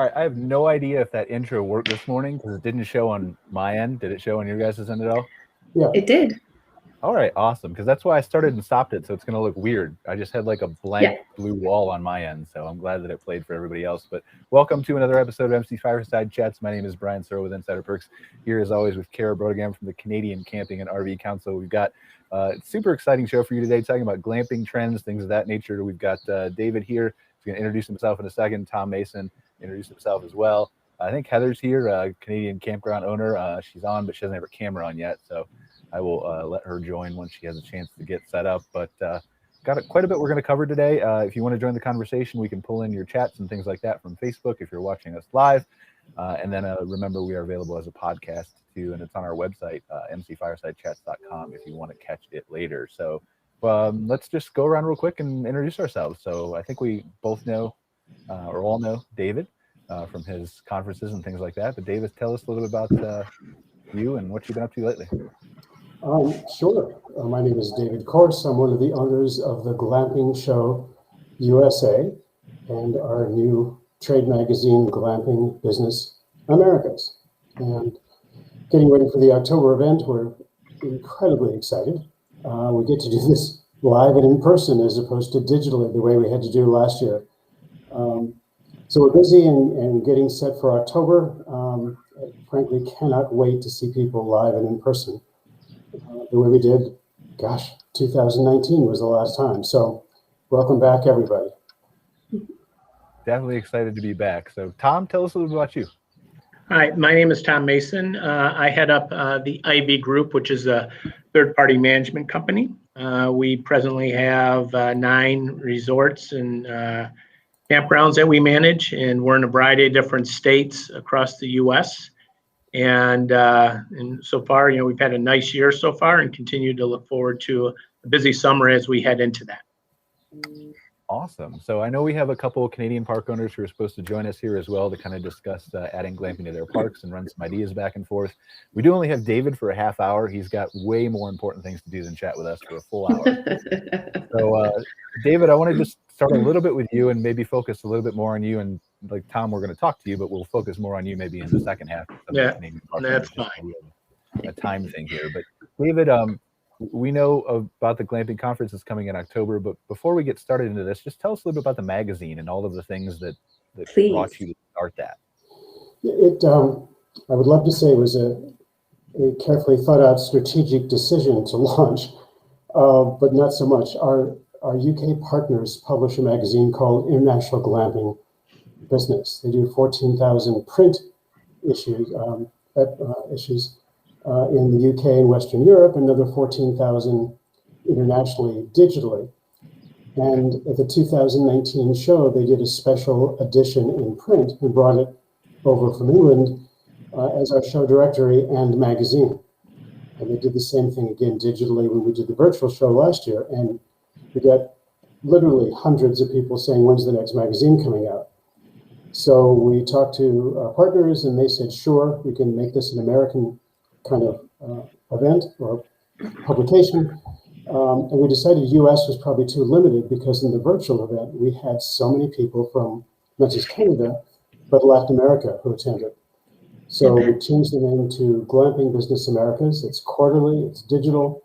All right, I have no idea if that intro worked this morning because it didn't show on my end. Did it show on your guys' end at all? Yeah, it did. All right, awesome. Because that's why I started and stopped it, so it's going to look weird. I just had like a blank blue wall on my end, so I'm glad that it played for everybody else. But welcome to another episode of MC Fireside Chats. My name is Brian Searl with Insider Perks. Here, as always, with Cara Braeutigam from the Canadian Camping and RV Council. We've got a super exciting show for you today, talking about glamping trends, things of that nature. We've got David here. He's going to introduce himself in a second. Tom Mason introduce himself as well. I think Heather's here, Canadian campground owner. She's on, but she doesn't have her camera on yet, so I will let her join once she has a chance to get set up. But got quite a bit we're going to cover today. If you want to join the conversation, we can pull in your chats and things like that from Facebook if you're watching us live. And then remember, we are available as a podcast too, and it's on our website, mcfiresidechats.com, if you want to catch it later. So let's just go around real quick and introduce ourselves. So I think we both know, or all know, David from his conferences and things like that. But David, tell us a little bit about you and what you've been up to lately. Sure. My name is David Korse. I'm one of the owners of the Glamping Show USA and our new trade magazine, Glamping Business Americas. And getting ready for the October event, we're incredibly excited. We get to do this live and in person as opposed to digitally the way we had to do last year. So we're busy and getting set for October. Frankly, cannot wait to see people live and in person. The way we did, 2019 was the last time. So welcome back, everybody. Definitely excited to be back. So Tom, tell us a little bit about you. Hi, my name is Tom Mason. I head up the IVEE Group, which is a third-party management company. We presently have 9 resorts and campgrounds that we manage, and we're in a variety of different states across the U.S. And so far, we've had a nice year so far and continue to look forward to a busy summer as we head into that. Awesome. So I know we have a couple of Canadian park owners who are supposed to join us here as well to kind of discuss adding glamping to their parks and run some ideas back and forth. We do only have David for a half hour. He's got way more important things to do than chat with us for a full hour. So David, I want to just start a little bit with you and maybe focus a little bit more on you. And like Tom, we're going to talk to you, but we'll focus more on you maybe in the second half. Yeah, that's fine. A time thing here. But David, we know about the glamping conference that's coming in October, but before we get started into this, just tell us a little bit about the magazine and all of the things that brought you to start that. I would love to say it was a carefully thought out strategic decision to launch, but not so much. Our UK partners publish a magazine called International Glamping Business. They do 14,000 print issues in the UK and Western Europe, another 14,000 internationally digitally. And at the 2019 show, they did a special edition in print and brought it over from England as our show directory and magazine. And they did the same thing again digitally when we did the virtual show last year. And we got literally hundreds of people saying, when's the next magazine coming out? So we talked to our partners and they said, sure, we can make this an American kind of event or publication. And we decided US was probably too limited because in the virtual event, we had so many people from not just Canada, but Latin America who attended. So we changed the name to Glamping Business Americas. It's quarterly, it's digital.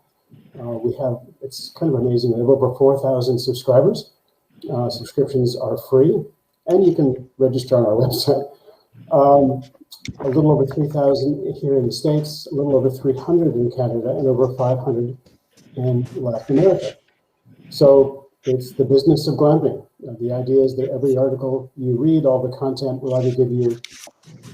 It's kind of amazing. We have over 4,000 subscribers. Subscriptions are free, and you can register on our website. A little over 3,000 here in the States, a little over 300 in Canada, and over 500 in Latin America. So it's the business of glamping. The idea is that every article you read, all the content will either give you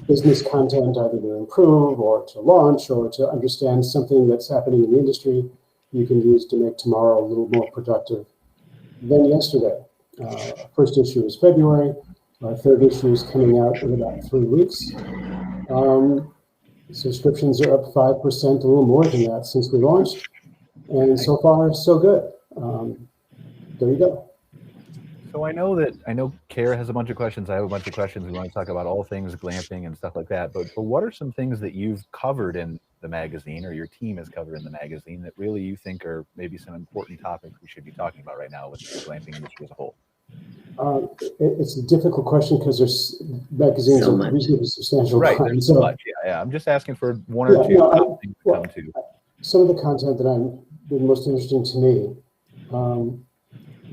business content, either to improve or to launch or to understand something that's happening in the industry you can use to make tomorrow a little more productive than yesterday. First issue is February. Our third issue is coming out in about 3 weeks. Subscriptions are up 5%, a little more than that since we launched. And so far, so good. There you go. So I know Cara has a bunch of questions. I have a bunch of questions. We want to talk about all things glamping and stuff like that. But what are some things that you've covered in the magazine or your team has covered in the magazine that really you think are maybe some important topics we should be talking about right now with the glamping industry as a whole? It's a difficult question because there's magazines So are much. reasonably substantial. Right, Time, there's so so much. Yeah. I'm just asking for one or two top things to come to. some of the content that I'm been most interesting to me.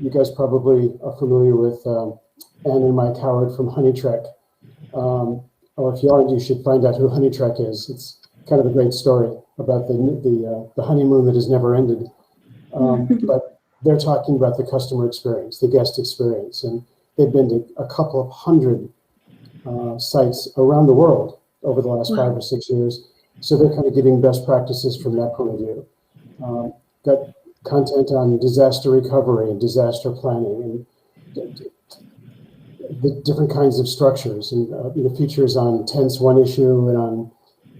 You guys probably are familiar with Anne and Mike Howard from Honey Trek. Or if you aren't, you should find out who Honey Trek is. It's kind of a great story about the honeymoon that has never ended. But they're talking about the customer experience, the guest experience, and they've been to a couple of hundred sites around the world over the last 5 or 6 years. So they're kind of giving best practices from that point of view. Got content on disaster recovery and disaster planning and the different kinds of structures and features on tents one issue and on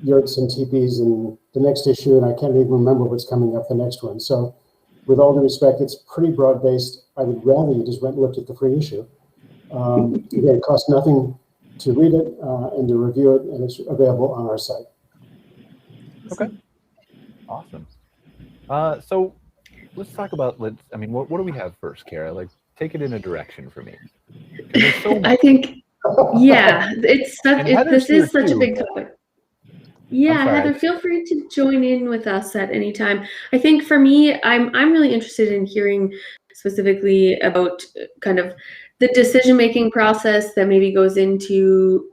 yurts and teepees and the next issue, and I can't even remember what's coming up the next one. So with all due respect, it's pretty broad-based. I would rather you just went and looked at the free issue. Again, it costs nothing to read it and to review it, and it's available on our site. Okay, awesome. So let's talk about, what do we have first, Cara? Like, take it in a direction for me. So I think, yeah, this is such a big topic. Yeah, Heather, feel free to join in with us at any time. I think for me, I'm really interested in hearing specifically about kind of the decision-making process that maybe goes into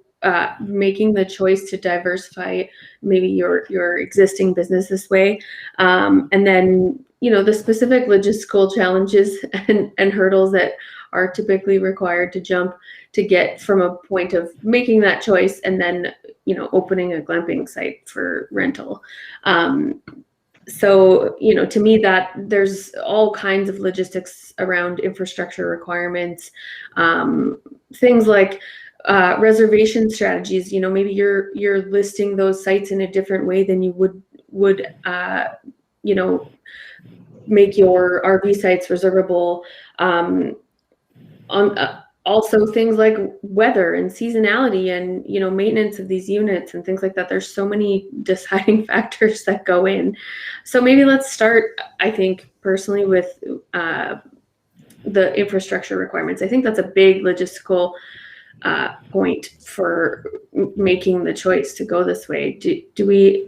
making the choice to diversify maybe your existing business this way, and then the specific logistical challenges and hurdles that are typically required to jump to get from a point of making that choice and then opening a glamping site for rental. So to me, that there's all kinds of logistics around infrastructure requirements, things like reservation strategies. Maybe you're listing those sites in a different way than you would make your RV sites reservable. Also things like weather and seasonality and maintenance of these units and things like that. There's so many deciding factors that go in. So maybe let's start, I think personally, with the infrastructure requirements. I think that's a big logistical point for making the choice to go this way. Do we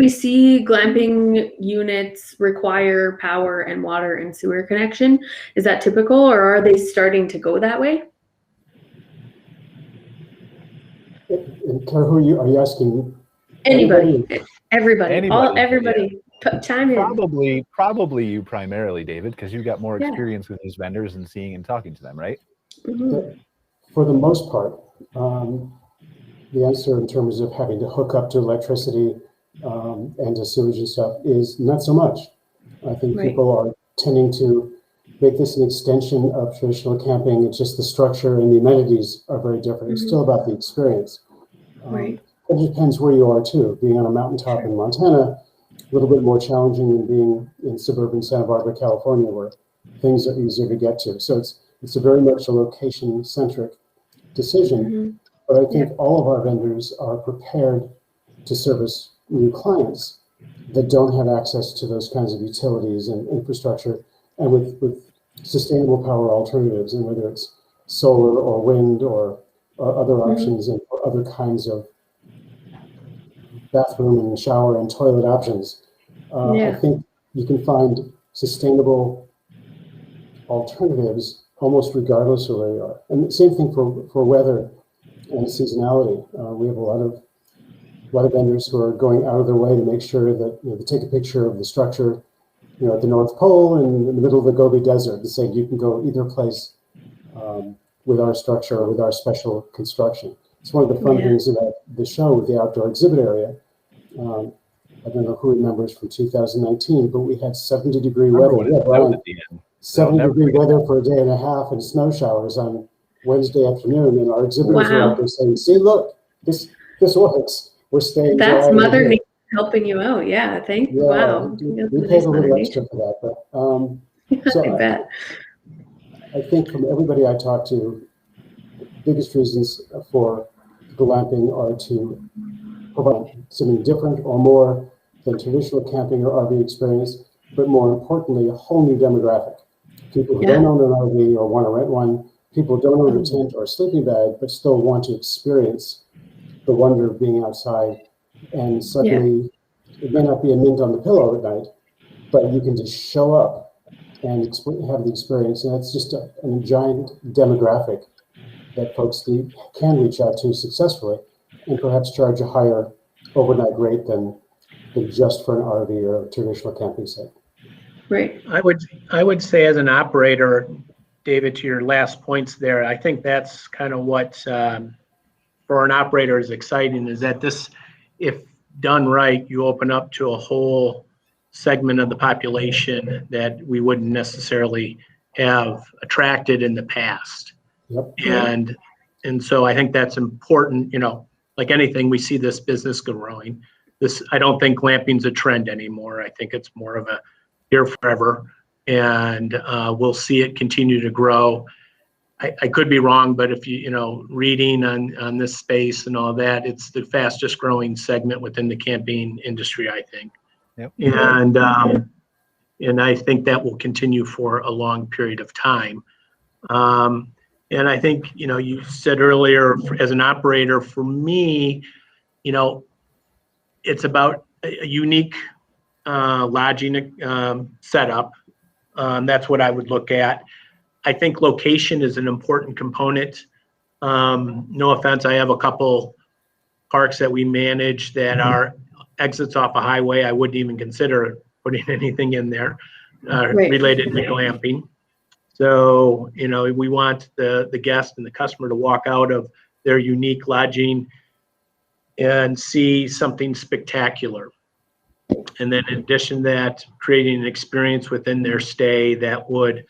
see glamping units require power and water and sewer connection? Is that typical, or are they starting to go that way? And Cara, who are you asking? Everybody. Everybody. Chime in. Probably you primarily, David, because you've got more experience with these vendors and seeing and talking to them, right? Mm-hmm. For the most part, the answer in terms of having to hook up to electricity and to sewage and stuff is not so much. I think people are tending to make this an extension of traditional camping. It's just the structure and the amenities are very different. It's still about the experience. It depends where you are too. Being on a mountaintop in Montana, a little bit more challenging than being in suburban Santa Barbara, California, where things are easier to get to. So it's a very much a location-centric decision. But I think all of our vendors are prepared to service new clients that don't have access to those kinds of utilities and infrastructure, and with sustainable power alternatives, and whether it's solar or wind or other options and other kinds of bathroom and shower and toilet options. I think you can find sustainable alternatives almost regardless of where you are. And the same thing for weather and seasonality. We have a lot of vendors who are going out of their way to make sure that they take a picture of the structure, at the North Pole and in the middle of the Gobi Desert, and say you can go either place with our structure or with our special construction. It's one of the fun things about the show with the outdoor exhibit area. I don't know who remembers from 2019, but we had 70-degree weather. 70-degree weather for a day and a half and snow showers on Wednesday afternoon, and our exhibitors were out there saying, "See, look, this works. We're staying." That's Mother Nature helping you out. Yeah, wow. We paid a little extra for that, but so I bet. I think from everybody I talk to, the biggest reasons for glamping are to provide something different or more than traditional camping or RV experience, but more importantly, a whole new demographic. People who don't own an RV or want to rent one, people who don't own a tent or a sleeping bag, but still want to experience the wonder of being outside. And suddenly, it may not be a mint on the pillow at night, but you can just show up and have the experience. And that's just a giant demographic that folks can reach out to successfully and perhaps charge a higher overnight rate than just for an RV or a traditional camping site. Right. I would say as an operator, David, to your last points there, I think that's kind of what for an operator is exciting, is that this, if done right, you open up to a whole segment of the population that we wouldn't necessarily have attracted in the past. Yep. And so I think that's important. Like anything, we see this business growing. I don't think glamping's a trend anymore. I think it's more of a here forever, and we'll see it continue to grow. I could be wrong, but if reading on this space and all that, it's the fastest growing segment within the camping industry, I think. Yep. And I think that will continue for a long period of time. And I think, you said earlier, as an operator, for me, it's about a unique lodging setup. That's what I would look at. I think location is an important component. No offense, I have a couple parks that we manage that are exits off a highway. I wouldn't even consider putting anything in there related to glamping. So, we want the guest and the customer to walk out of their unique lodging and see something spectacular. And then in addition to that, creating an experience within their stay that would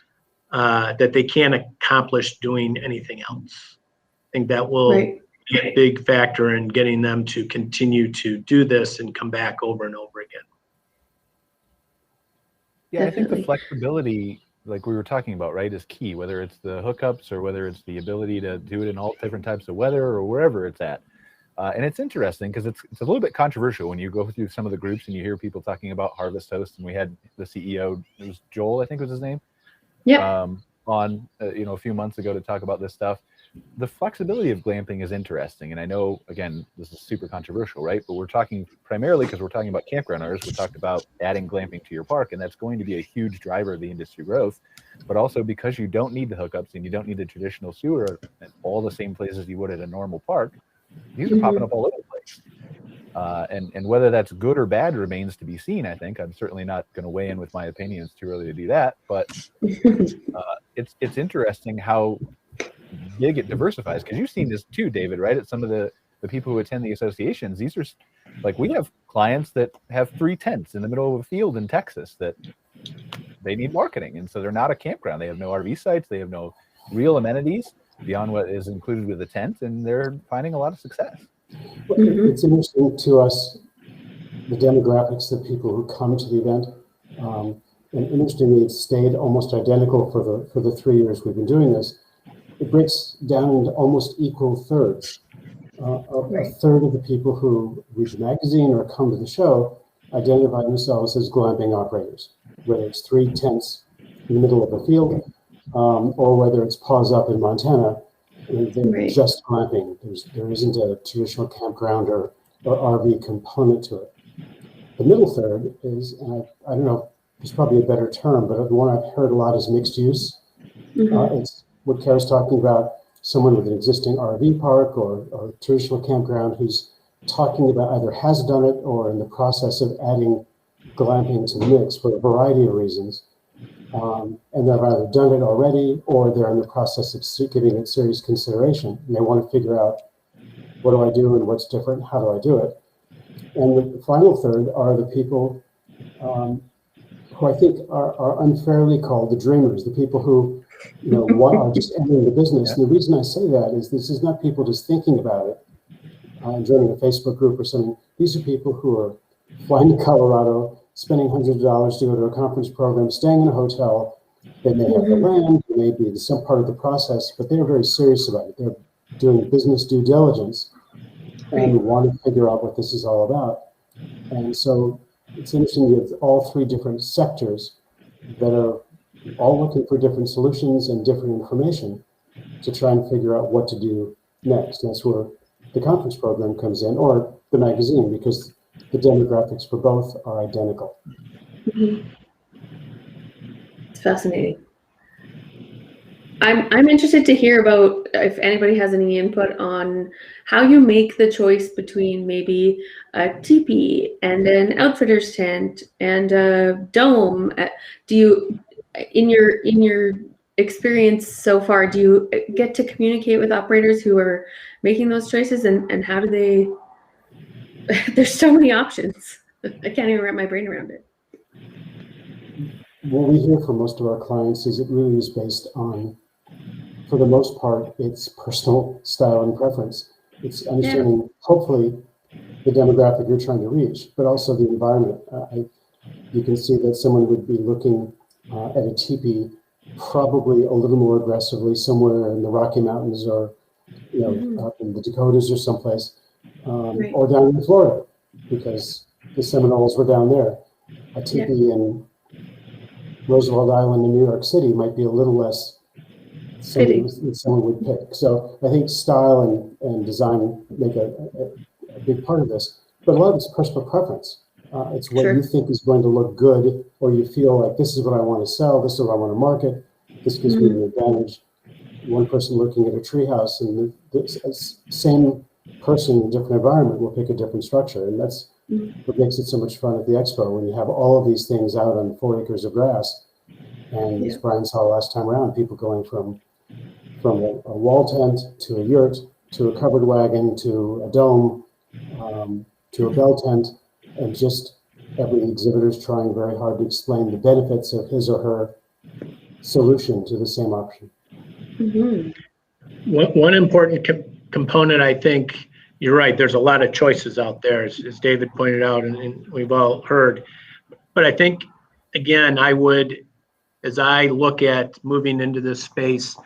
that they can't accomplish doing anything else. I think that will be a big factor in getting them to continue to do this and come back over and over again. Yeah, definitely. I think the flexibility, like we were talking about, right, is key, whether it's the hookups or whether it's the ability to do it in all different types of weather or wherever it's at. And it's interesting because it's a little bit controversial when you go through some of the groups and you hear people talking about Harvest Host, and we had the CEO, it was Joel, I think was his name, on a few months ago to talk about this stuff. The flexibility of glamping is interesting, and I know, again, this is super controversial, right? But we're talking primarily because we're talking about campground owners. We talked about adding glamping to your park, and that's going to be a huge driver of the industry growth. But also because you don't need the hookups and you don't need the traditional sewer at all the same places you would at a normal park, these are popping up all over the place. And whether that's good or bad remains to be seen, I think. I'm certainly not going to weigh in with my opinion. It's too early to do that. But it's interesting how big it diversifies, because you've seen this too, David, right? At some of the people who attend the associations, these are like, we have clients that have 3 tents in the middle of a field in Texas that they need marketing. And so they're not a campground. They have no RV sites. They have no real amenities beyond what is included with the tent, and they're finding a lot of success. It's interesting to us, the demographics of people who come to the event. And interestingly, it's stayed almost identical for the 3 years we've been doing this. It breaks down into almost equal thirds. A third of the people who read the magazine or come to the show identify themselves as glamping operators, whether it's 3 tents in the middle of a field, or whether it's Paws Up in Montana, they're just glamping. There isn't a traditional campground or RV component to it. The middle third is, and I don't know, there's probably a better term, but the one I've heard a lot is mixed use. It's what Cara's talking about, someone with an existing RV park or traditional campground who's talking about either has done it or in the process of adding glamping to the mix for a variety of reasons. And they've either done it already or they're in the process of giving it serious consideration. And they want to figure out, what do I do and what's different? How do I do it? And the final third are the people who I think are unfairly called the dreamers, the people who are just entering the business. And the reason I say that is this is not people just thinking about it and joining a Facebook group or something. These are people who are flying to Colorado, spending hundreds of dollars to go to a conference program, staying in a hotel. They may have the land, they may be some part of the process, but they're very serious about it. They're doing business due diligence and want to figure out what this is all about. And so it's interesting that all 3 different sectors that are all looking for different solutions and different information to try and figure out what to do next. That's where the conference program comes in, or the magazine, because the demographics for both are identical. Mm-hmm. It's fascinating. I'm interested to hear about if anybody has any input on how you make the choice between maybe a teepee and an outfitter's tent and a dome. Do you, in your experience so far, do you get to communicate with operators who are making those choices, and how do they? There's so many options. I can't even wrap my brain around it. What we hear from most of our clients is it really is based on, for the most part, it's personal style and preference. It's understanding, hopefully, the demographic you're trying to reach, but also the environment. You can see that someone would be looking at a teepee probably a little more aggressively somewhere in the Rocky Mountains, or up in the Dakotas or someplace, or down in Florida, because the Seminoles were down there. A teepee in Roosevelt Island in New York City might be a little less something that someone would pick. So I think style and design make a big part of this, but a lot of it's personal preference. It's what you think is going to look good, or you feel like this is what I want to sell, this is what I want to market, this gives me an advantage. One person looking at a treehouse, and the same person in a different environment will pick a different structure, and that's what makes it so much fun at the expo, when you have all of these things out on 4 acres of grass. And as Brian saw last time around, people going from a wall tent to a yurt to a covered wagon to a dome to a bell tent, and just every exhibitor's trying very hard to explain the benefits of his or her solution to the same option. One important component, I think, you're right, there's a lot of choices out there, as David pointed out, and we've all heard. But I think, again, as I look at moving into this space, I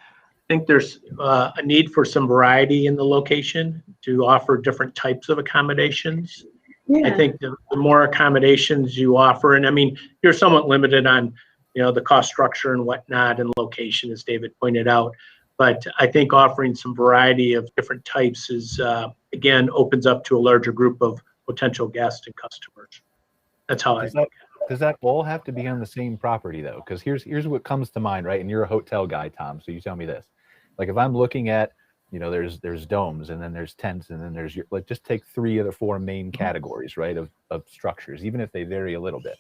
think there's a need for some variety in the location to offer different types of accommodations. I think the more accommodations you offer, and I mean, you're somewhat limited on, the cost structure and whatnot and location, as David pointed out. But I think offering some variety of different types is, again, opens up to a larger group of potential guests and customers. That's how Does that all have to be on the same property, though? Because here's what comes to mind, right? And you're a hotel guy, Tom, so you tell me this. Like, if I'm looking at, there's domes, and then there's tents, and then there's just take 3 of the 4 main categories, right, of structures, even if they vary a little bit.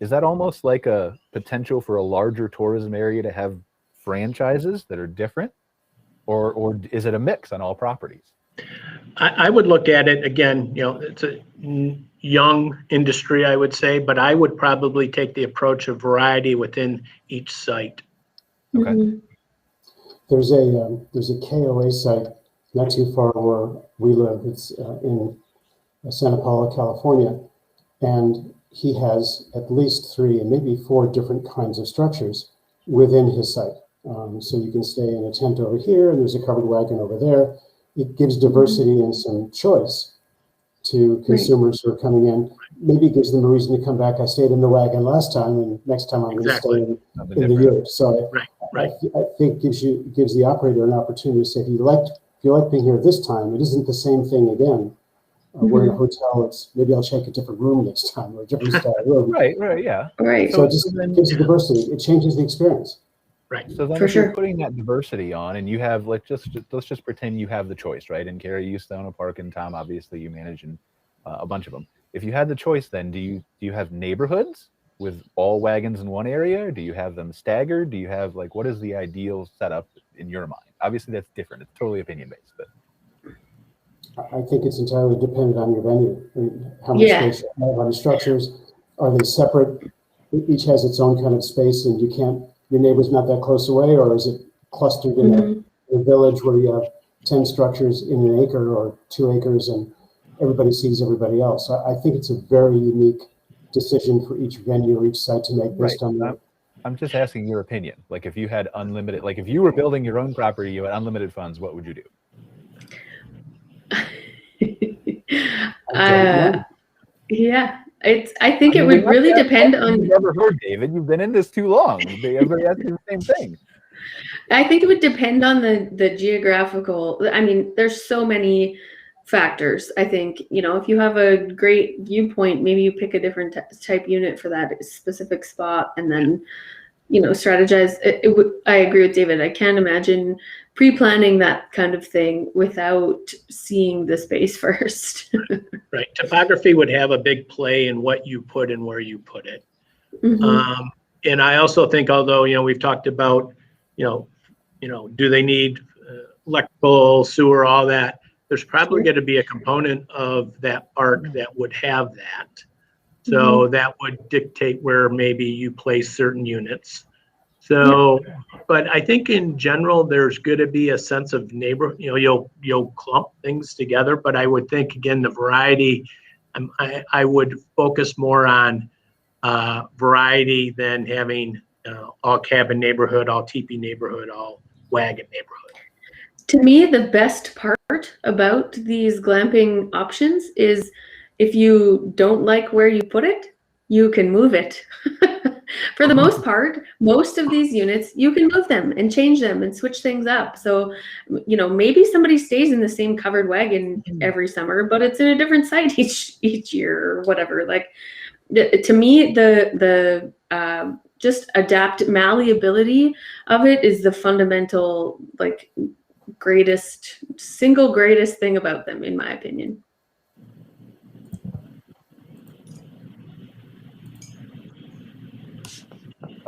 Is that almost like a potential for a larger tourism area to have franchises that are different, or is it a mix on all properties? I would look at it again, it's a young industry, I would say, but I would probably take the approach of variety within each site. Okay. There's a KOA site not too far where we live. It's in Santa Paula, California, and he has at least 3 and maybe 4 different kinds of structures within his site. So you can stay in a tent over here, and there's a covered wagon over there. It gives diversity and some choice to consumers who are coming in. Maybe it gives them a reason to come back. I stayed in the wagon last time, and next time I'm going to stay in the yurt. So I think gives the operator an opportunity to say, if you like being here this time, it isn't the same thing again. We're in a hotel. Maybe I'll check a different room next time, or a different style room. Right. So it just gives you diversity. It changes the experience. Right. So then if you're putting that diversity on, and you have, let's just pretend you have the choice, right? And Cara, you used to own a park, and Tom, obviously you manage a bunch of them. If you had the choice, then do you have neighborhoods with all wagons in one area? Or do you have them staggered? Do you have, what is the ideal setup in your mind? Obviously that's different. It's totally opinion based, but I think it's entirely dependent on your venue and how much space you have, how many structures. Are they separate? Each has its own kind of space, and your neighbor's not that close away, or is it clustered in a village where you have 10 structures in an acre or 2 acres, and everybody sees everybody else? I think it's a very unique decision for each venue or each site to make based on that. I'm just asking your opinion. Like, if you had unlimited, if you were building your own property, you had unlimited funds, what would you do? I think it would really depend on. You've never heard, David. You've been in this too long. Everybody asks the same thing. I think it would depend on the geographical. I mean, there's so many factors. I think, if you have a great viewpoint, maybe you pick a different type unit for that specific spot, and then, strategize. I agree with David. I can't imagine pre-planning that kind of thing without seeing the space first. Right. Topography would have a big play in what you put and where you put it. Mm-hmm. And I also think, although, we've talked about, do they need electrical, sewer, all that? There's probably going to be a component of that park that would have that. So that would dictate where maybe you place certain units. So, but I think in general, there's going to be a sense of neighborhood, you'll clump things together, but I would think, again, the variety, I would focus more on variety than having all cabin neighborhood, all teepee neighborhood, all wagon neighborhood. To me, the best part about these glamping options is if you don't like where you put it, you can move it. For the most part, most of these units, you can move them and change them and switch things up. So, maybe somebody stays in the same covered wagon every summer, but it's in a different site each year or whatever. Like, to me, the just malleability of it is the fundamental, single greatest thing about them, in my opinion.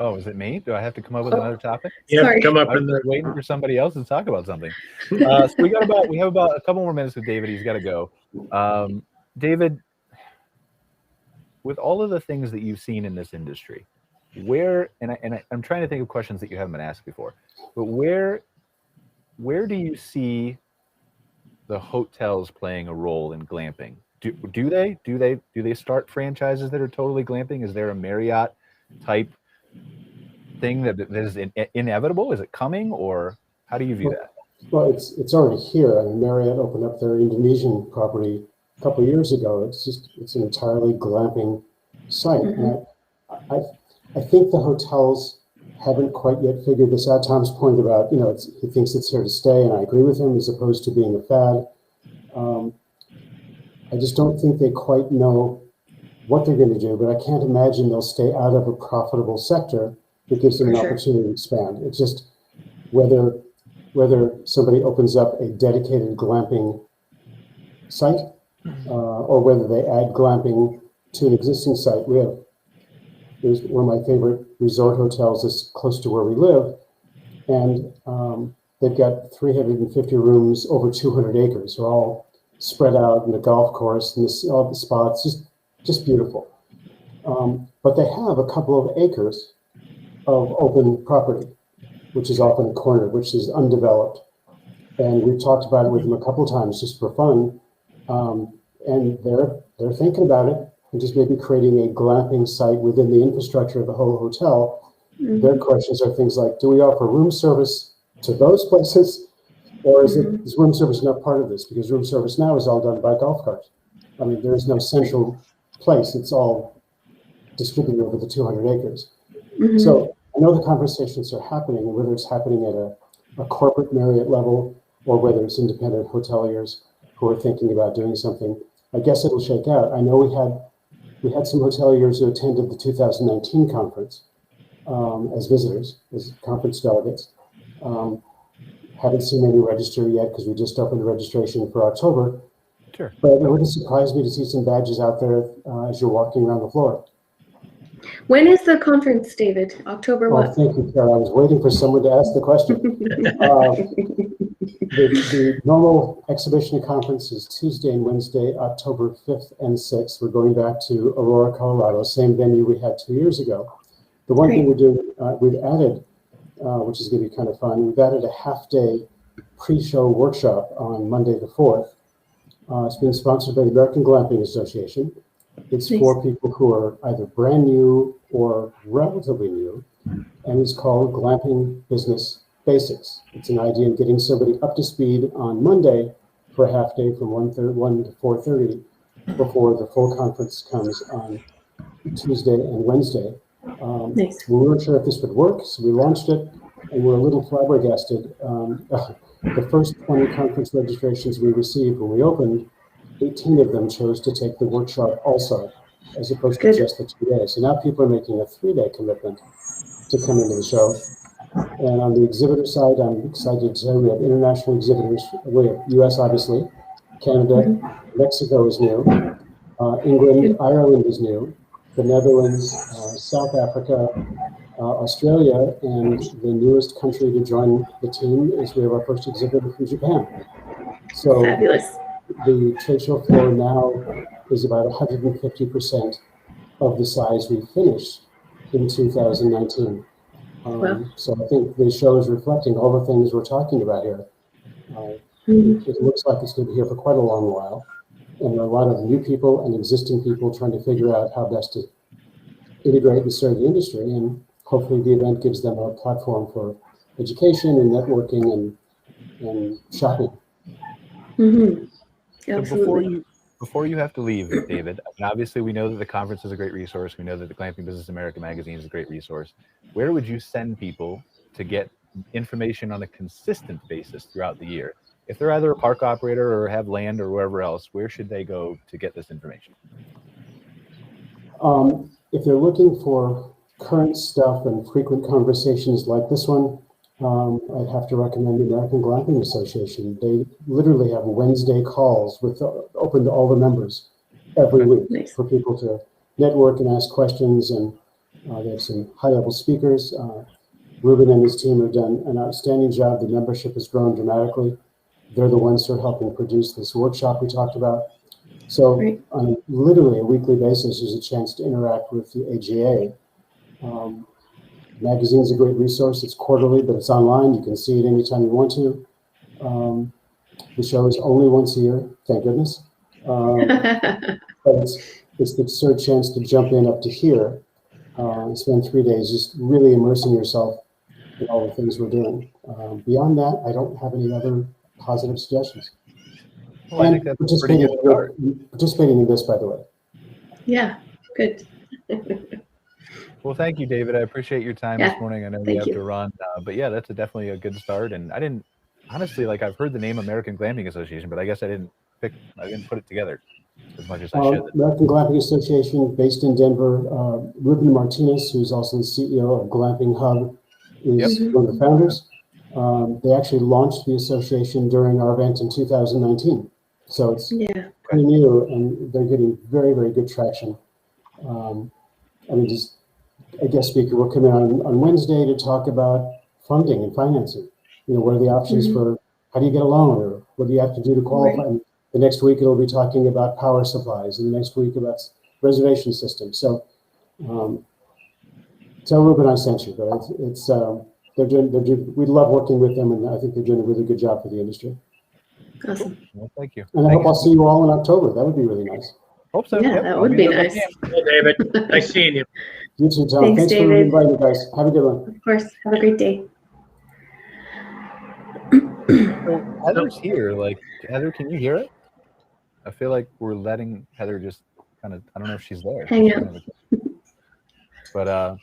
Oh, is it me? Do I have to come up with another topic? You have to come up with waiting for somebody else to talk about something. So we have about a couple more minutes with David. He's got to go. David, with all of the things that you've seen in this industry, I'm trying to think of questions that you haven't been asked before, but where do you see the hotels playing a role in glamping? Do they start franchises that are totally glamping? Is there a Marriott type thing that is inevitable? Is it coming, or how do you view that? Well, it's already here. I mean, Marriott opened up their Indonesian property a couple of years ago. It's an entirely glamping site. And I think the hotels haven't quite yet figured this out. Tom's point about, he thinks it's here to stay, and I agree with him, as opposed to being a fad. I just don't think they quite know what they're going to do, but I can't imagine they'll stay out of a profitable sector that gives them an opportunity to expand. It's just whether somebody opens up a dedicated glamping site or whether they add glamping to an existing site. There's one of my favorite resort hotels is close to where we live, and they've got 350 rooms over 200 acres. They're all spread out in the golf course and all the spots, just beautiful. But they have a couple of acres of open property, which is often a corner, which is undeveloped. And we've talked about it with them a couple of times just for fun. And they're thinking about it and just maybe creating a glamping site within the infrastructure of the whole hotel. Their questions are things like, do we offer room service to those places? Or is room service not part of this? Because room service now is all done by golf carts. I mean, there is no central place. It's all distributed over the 200 acres. So I know the conversations are happening, whether it's happening at a corporate Marriott level or whether it's independent hoteliers who are thinking about doing something. I guess it'll shake out. I know we had some hoteliers who attended the 2019 conference as visitors, as conference delegates. Haven't seen any register yet because we just opened registration for October. Sure. But it wouldn't surprise me to see some badges out there as you're walking around the floor. When is the conference, David? October what? Thank you, Cara. I was waiting for someone to ask the question. The normal exhibition and conference is Tuesday and Wednesday, October 5th and 6th. We're going back to Aurora, Colorado, same venue we had 2 years ago. The one thing we're doing, we've added, which is going to be kind of fun, we've added a half-day pre-show workshop on Monday the 4th. It's being sponsored by the American Glamping Association. It's for people who are either brand new or relatively new, and it's called Glamping Business Basics. It's an idea of getting somebody up to speed on Monday for a half day from 1 to 4:30 before the full conference comes on Tuesday and Wednesday. Nice. We weren't sure if this would work, so we launched it, and we're a little flabbergasted. The first 20 conference registrations we received when we opened, 18 of them chose to take the workshop also, as opposed to just the 2 days. So now people are making a 3-day commitment to come into the show. And on the exhibitor side, I'm excited to say we have international exhibitors. We have US, obviously, Canada, Mexico is new, England, Ireland is new, the Netherlands, South Africa, Australia, and the newest country to join the team is we have our first exhibitor from Japan. So fabulous. The trade show floor now is about 150% of the size we finished in 2019. Wow. So I think the show is reflecting all the things we're talking about here. It looks like it's going to be here for quite a long while. And there are a lot of new people and existing people trying to figure out how best to integrate and serve the industry. And hopefully the event gives them a platform for education and networking and shopping. Absolutely. So before you have to leave, David, and obviously we know that the conference is a great resource. We know that the Glamping Business America magazine is a great resource. Where would you send people to get information on a consistent basis throughout the year? If they're either a park operator or have land or wherever else, where should they go to get this information? If they're looking for current stuff and frequent conversations like this one, I'd have to recommend the American Glamping Association. They literally have Wednesday calls open to all the members every week for people to network and ask questions. And they have some high-level speakers. Ruben and his team have done an outstanding job. The membership has grown dramatically. They're the ones who are helping produce this workshop we talked about. So on literally a weekly basis, there's a chance to interact with the AGA. Magazine's a great resource. It's quarterly, but it's online. You can see it anytime you want to. The show is only once a year, thank goodness. But it's the third chance to jump in up to here and spend 3 days just really immersing yourself in all the things we're doing. Beyond that, I don't have any other positive suggestions. Well, I think that's pretty good start. Participating in this, by the way. Yeah, good. Well, thank you, David. I appreciate your time this morning. I know we have to run, but yeah, that's definitely a good start. And I didn't, honestly, I've heard the name American Glamping Association, but I guess I didn't put it together as much as I should. American Glamping Association, based in Denver. Ruben Martinez, who's also the CEO of Glamping Hub, is one of the founders. They actually launched the association during our event in 2019. So it's pretty new, and they're getting very, very good traction. Just a guest speaker will come in on Wednesday to talk about funding and financing. What are the options for how do you get a loan, or what do you have to do to qualify? And the next week it'll be talking about power supplies, and the next week about reservation systems. So tell Ruben I sent you, but it's they're doing. We love working with them, and I think they're doing a really good job for the industry. Awesome. Well, thank you. And I hope I'll see you all in October. That would be really nice. Hope so. Yeah, that would be nice. Well, David, nice seeing you. You too, Tom. Thanks for inviting me, guys. Have a good one. Of course. Have a great day. So Heather's here. Heather, can you hear it? I feel like we're letting Heather just kind of, I don't know if she's there. Hang out. But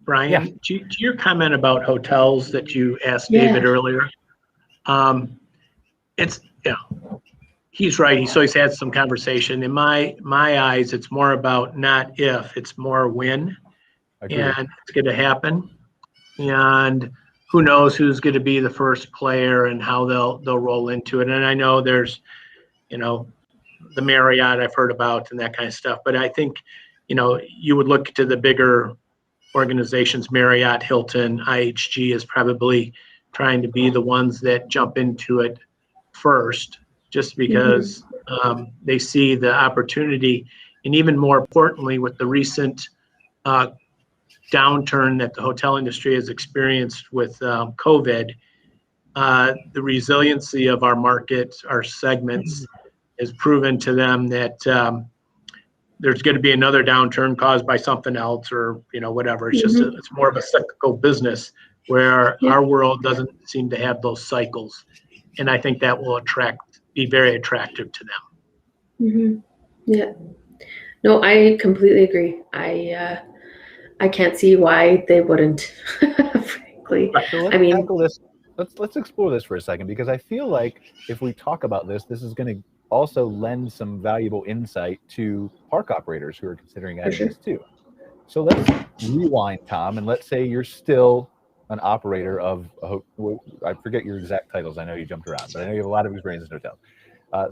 Brian, to your comment about hotels that you asked David earlier, he's right. He's always had some conversation. In my eyes, it's more about not if, it's more when. And it's going to happen. And who knows who's going to be the first player and how they'll roll into it. And I know there's, the Marriott I've heard about and that kind of stuff. But I think, you would look to the bigger organizations, Marriott, Hilton, IHG is probably trying to be the ones that jump into it first, just because they see the opportunity. And even more importantly, with the recent downturn that the hotel industry has experienced with COVID, the resiliency of our market, our segments, has proven to them that there's going to be another downturn caused by something else, or whatever. It's just it's more of a cyclical business where our world doesn't seem to have those cycles, and I think that will be very attractive to them. Mm-hmm. Yeah. No, I completely agree. I can't see why they wouldn't, frankly. So let's tackle this. Let's explore this for a second, because I feel like if we talk about this is going to also lend some valuable insight to park operators who are considering adding this too. So let's rewind, Tom, and let's say you're still an operator of I forget your exact titles. I know you jumped around, but I know you have a lot of experience in hotels.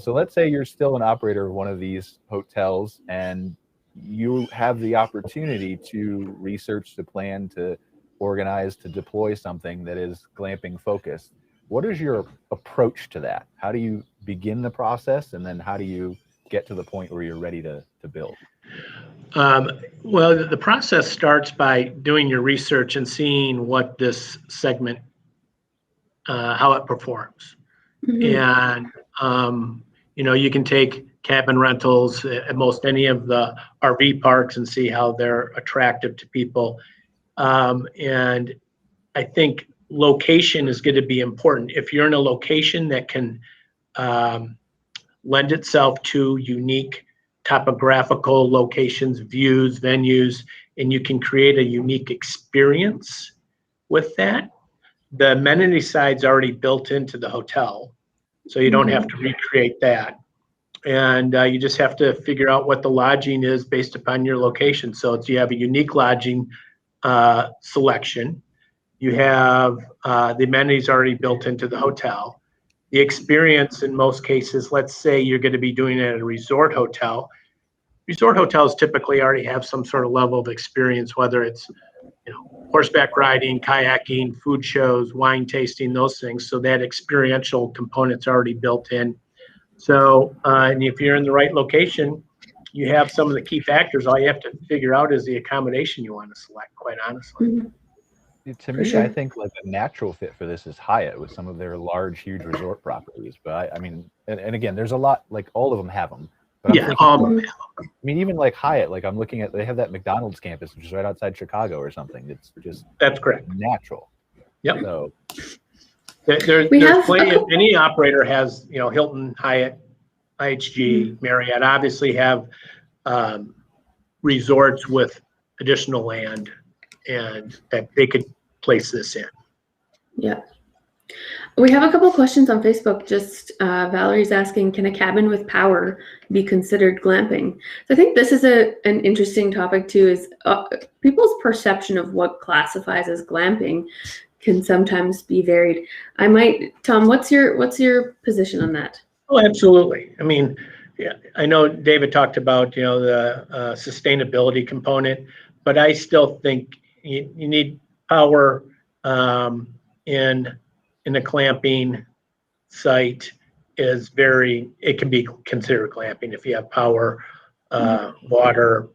So let's say you're still an operator of one of these hotels, and you have the opportunity to research, to plan, to organize, to deploy something that is glamping focused. What is your approach to that? How do you begin the process, and then how do you get to the point where you're ready to build? Well, the process starts by doing your research and seeing what this segment, how it performs. Mm-hmm. And, you can take cabin rentals at most any of the RV parks and see how they're attractive to people. And I think location is going to be important. If you're in a location that can lend itself to unique topographical locations, views, venues, and you can create a unique experience with that, the amenity side's already built into the hotel, so you don't have to recreate that. And you just have to figure out what the lodging is based upon your location. So you have a unique lodging selection. You have the amenities already built into the hotel. The experience in most cases, let's say you're going to be doing it at a resort hotel. Resort hotels typically already have some sort of level of experience, whether it's horseback riding, kayaking, food shows, wine tasting, those things. So that experiential component's already built in. So, and if you're in the right location, you have some of the key factors. All you have to figure out is the accommodation you want to select, quite honestly. To me, I think like a natural fit for this is Hyatt with some of their large, huge resort properties. But I mean, and again, there's a lot, like all of them have them. But yeah, all of them. I mean, even like Hyatt, like I'm looking at, they have that McDonald's campus, which is right outside Chicago or something. It's just that's correct. Natural. Yep. So there's plenty of, any operator has, Hilton, Hyatt, IHG, Marriott obviously have resorts with additional land, and that they could place this in. Yeah. We have a couple questions on Facebook. Just Valerie's asking, can a cabin with power be considered glamping? So I think this is an interesting topic too, is people's perception of what classifies as glamping can sometimes be varied. Tom, what's your position on that? Oh, absolutely. I mean, yeah, I know David talked about, the sustainability component, but I still think you need power in a glamping site it can be considered glamping if you have power, water,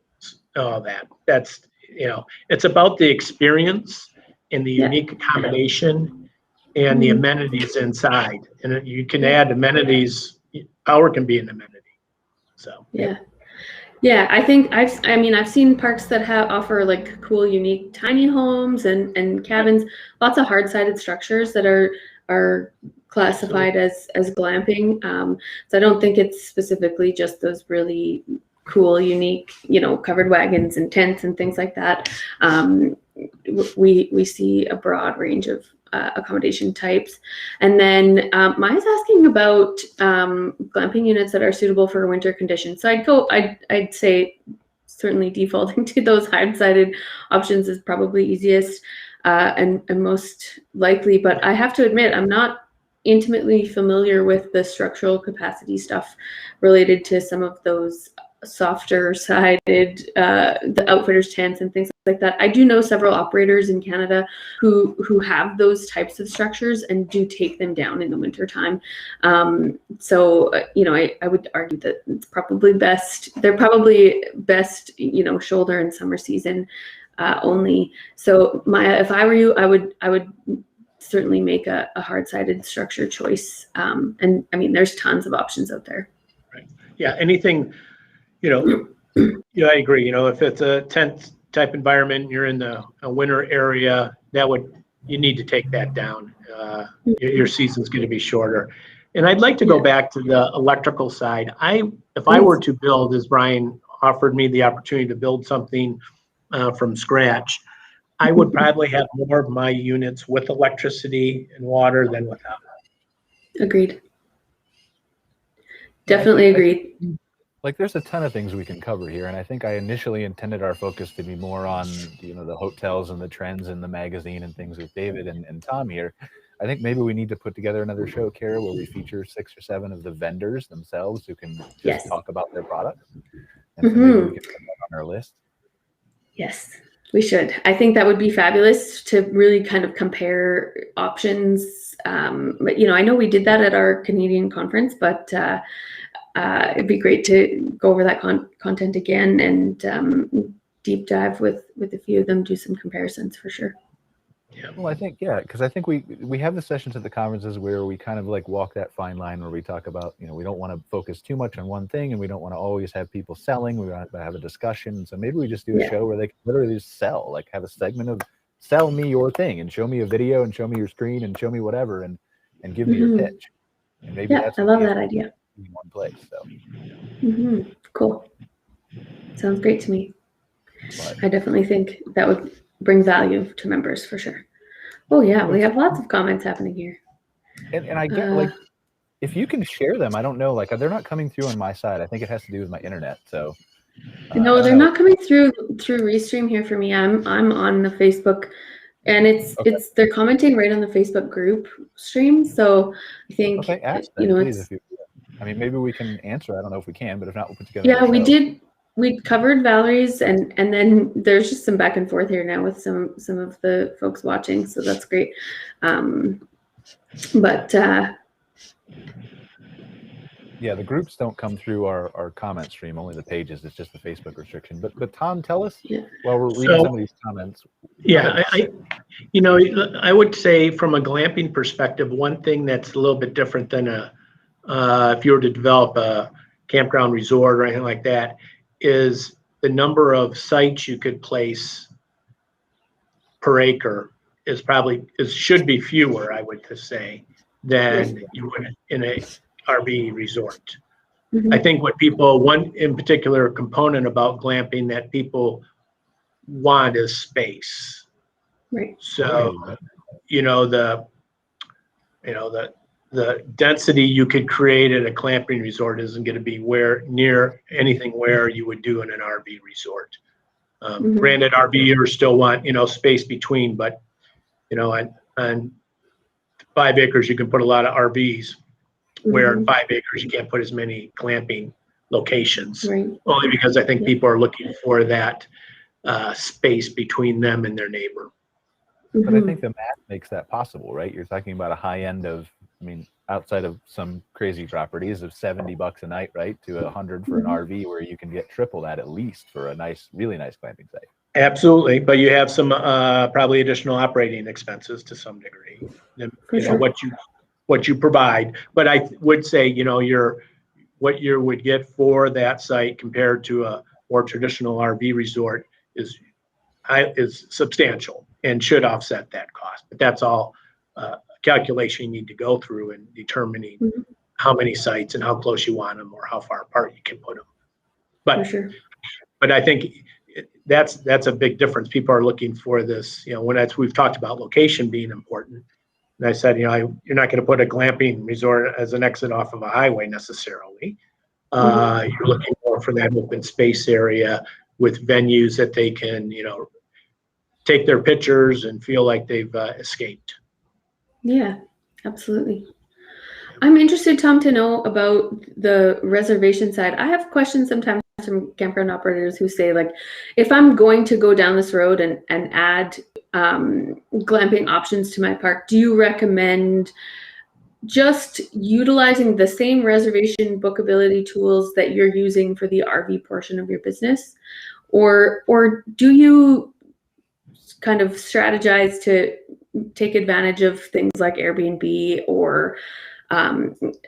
all that. That's, it's about the experience and the unique accommodation and the amenities inside. And you can add amenities, power can be an amenity. So yeah, I think I've seen parks that offer like cool, unique tiny homes and cabins, lots of hard-sided structures that are classified as glamping. So I don't think it's specifically just those really cool, unique, covered wagons and tents and things like that. We see a broad range of accommodation types. And then Maya's asking about glamping units that are suitable for winter conditions. So I'd say certainly defaulting to those hard-sided options is probably easiest and most likely. But I have to admit, I'm not intimately familiar with the structural capacity stuff related to some of those softer sided the outfitters tents and things like that. I do know several operators in Canada who have those types of structures and do take them down in the winter time. So I would argue that it's probably best. They're probably best shoulder and summer season only. So Maya, if I were you, I would certainly make a hard-sided structure choice. And I mean, there's tons of options out there. Right. Yeah. Anything. I agree. If it's a tent type environment, you're in a winter area, you need to take that down. Your season's going to be shorter. And I'd like to go back to the electrical side. If I were to build, as Brian offered me the opportunity to build something from scratch, I would probably have more of my units with electricity and water than without. Agreed. Definitely agreed. Like there's a ton of things we can cover here, and I think I initially intended our focus to be more on the hotels and the trends in the magazine and things with David and Tom here. I think maybe we need to put together another show, Cara, where we feature 6 or 7 of the vendors themselves who can just talk about their products. And so maybe we can put that on our list. Yes, we should. I think that would be fabulous to really kind of compare options. But I know we did that at our Canadian conference, but it'd be great to go over that content again and deep dive with a few of them, do some comparisons for sure. Yeah. Well, I think, because I think we have the sessions at the conferences where we kind of like walk that fine line where we talk about, we don't want to focus too much on one thing, and we don't want to always have people selling. We want to have a discussion. So maybe we just do a show where they can literally just sell, like have a segment of sell me your thing and show me a video and show me your screen and show me whatever and give me your pitch. And maybe that's I love that idea. In one place. So cool. Sounds great to me. But, I definitely think that would bring value to members for sure. Oh yeah, we have lots of comments happening here. And I get like, if you can share them, I don't know, like they're not coming through on my side. I think it has to do with my internet. So no, they're not coming through Restream here for me. I'm on the Facebook, and it's they're commenting right on the Facebook group stream. So I think ask them, please, I mean, maybe we can answer. I don't know if we can, but if not, we'll put together. Yeah, we did. We covered Valerie's, and then there's just some back and forth here now with some of the folks watching, so that's great. Yeah, the groups don't come through our comment stream, only the pages. It's just the Facebook restriction. But Tom, tell us while we're reading some of these comments. Yeah, I would say from a glamping perspective, one thing that's a little bit different than if you were to develop a campground resort or anything like that, is the number of sites you could place per acre should be fewer, I would say, than you would in a RV resort. I think one in particular component about glamping that people want is space. Right. So, the density you could create at a glamping resort isn't going to be near anything where you would do in an RV resort. Granted, RVers still want, space between, but, on 5 acres, you can put a lot of RVs, where in 5 acres, you can't put as many glamping locations. Right. Only because I think people are looking for that space between them and their neighbor. But I think the math makes that possible, right? You're talking about a high end of, outside of some crazy properties of $70 a night, right, to $100 for an RV, where you can get triple that at least for a really nice glamping site. Absolutely, but you have some probably additional operating expenses to some degree. What you provide, but I would say what you would get for that site compared to a more traditional RV resort is substantial and should offset that cost. But that's all calculation you need to go through in determining how many sites and how close you want them or how far apart you can put them. But but I think that's a big difference. People are looking for this. We've talked about location being important, and I said, you're not going to put a glamping resort as an exit off of a highway necessarily. You're looking more for that open space area with venues that they can, take their pictures and feel like they've escaped. Yeah, absolutely. I'm interested, Tom, to know about the reservation side. I have questions sometimes from campground operators who say, like, if I'm going to go down this road and add glamping options to my park, do you recommend just utilizing the same reservation bookability tools that you're using for the RV portion of your business? Or do you kind of strategize to take advantage of things like Airbnb or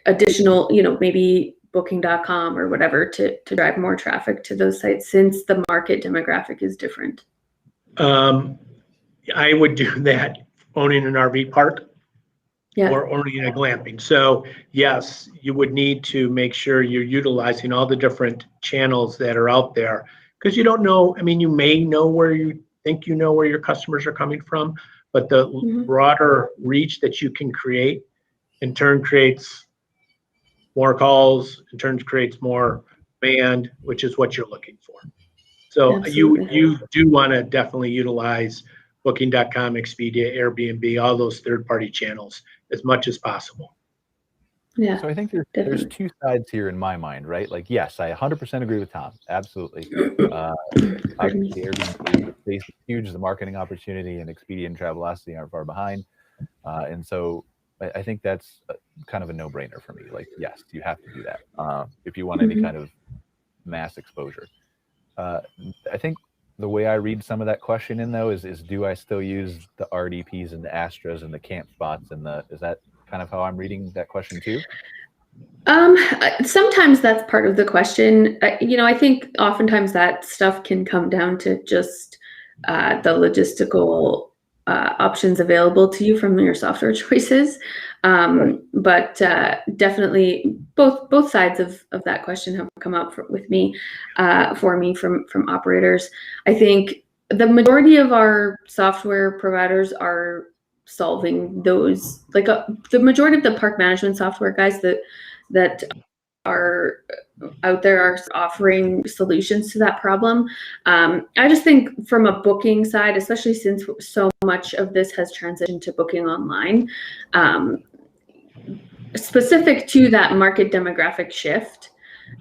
additional, maybe booking.com or whatever to drive more traffic to those sites, since the market demographic is different? I would do that owning an RV park. or oriented glamping. So yes, you would need to make sure you're utilizing all the different channels that are out there, because you don't know, I mean, you may know where you think you know where your customers are coming from, but the broader reach that you can create in turn creates more calls, in turn creates more demand, which is what you're looking for. So you do want to definitely utilize Booking.com, Expedia, Airbnb, all those third-party channels as much as possible. Yeah. So I think there's two sides here in my mind, right? Like, yes, I 100% agree with Tom. Absolutely. Obviously, Airbnb space is huge. The marketing opportunity and Expedia and Travelocity aren't far behind. And so I think that's kind of a no-brainer for me. Like, yes, you have to do that if you want any kind of mass exposure. I think the way I read some of that question in, though, is do I still use the RDPs and the Astras and the camp spots and is that kind of how I'm reading that question too? Sometimes that's part of the question. I think oftentimes that stuff can come down to just the logistical options available to you from your software choices. But definitely both sides of that question have come up for me from operators. I think the majority of our software providers are solving those, like the majority of the park management software guys that are out there are offering solutions to that problem. I just think from a booking side, especially since so much of this has transitioned to booking online, specific to that market demographic shift